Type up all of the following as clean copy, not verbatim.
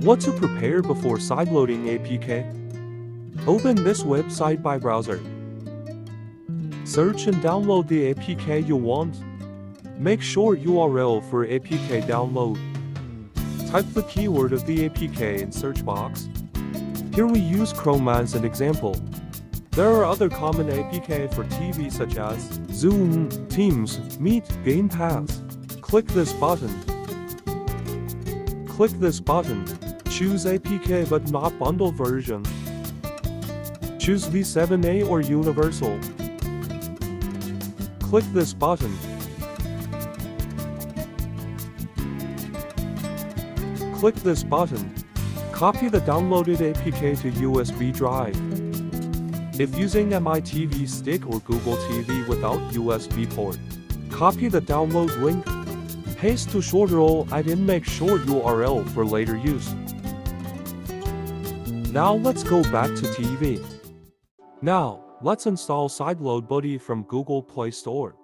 What to prepare before sideloading APK? Open this website by browser. Search and download the APK you want. Make sure URL for APK download. Type the keyword of the APK in search box. Here we use Chrome as an example. There are other common APK for TV such as Zoom, Teams, Meet, Game Pass. Click this button. Click this button. Choose APK but not bundle version. Choose V7A or Universal. Click this button. Click this button. Copy the downloaded APK to USB drive. If using MiTV stick or Google TV without USB port, copy the download link. Paste to short roll and make sure URL for later use. Now let's go back to TV. Now, let's install Sideload Buddy from Google Play Store.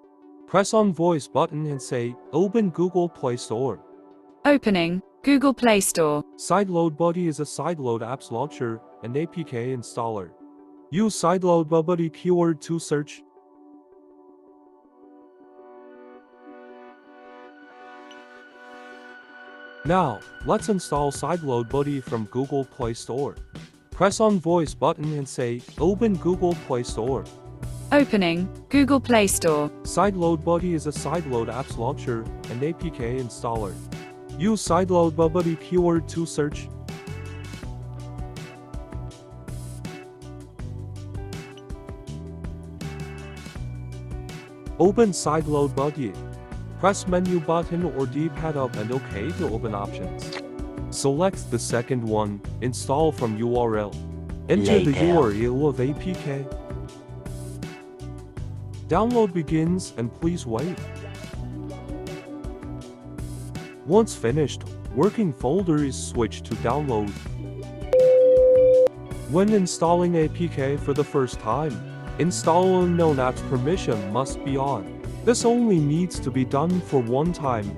Press on voice button and say, Open Google Play Store. Opening Google Play Store. Sideload Buddy is a sideload apps launcher and APK installer. Use Sideload Buddy keyword to search. Now, let's install Sideload Buddy from Google Play Store. Press on voice button and say, Open Google Play Store. Opening Google Play Store. Sideload Buddy is a sideload apps launcher and APK installer. Use Sideload Buddy keyword to search. Open Sideload Buddy. Press menu button or D-pad up and OK to open options. Select the second one, install from URL. Enter the URL of APK. Download begins and please wait. Once finished, working folder is switched to download. When installing APK for the first time, install unknown apps permission must be on. This only needs to be done for one time.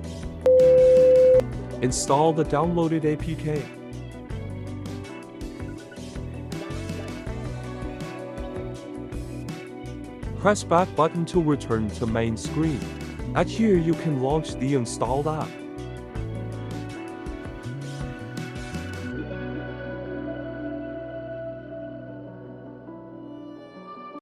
Install the downloaded APK. Press back button to return to main screen. At here you can launch the installed app.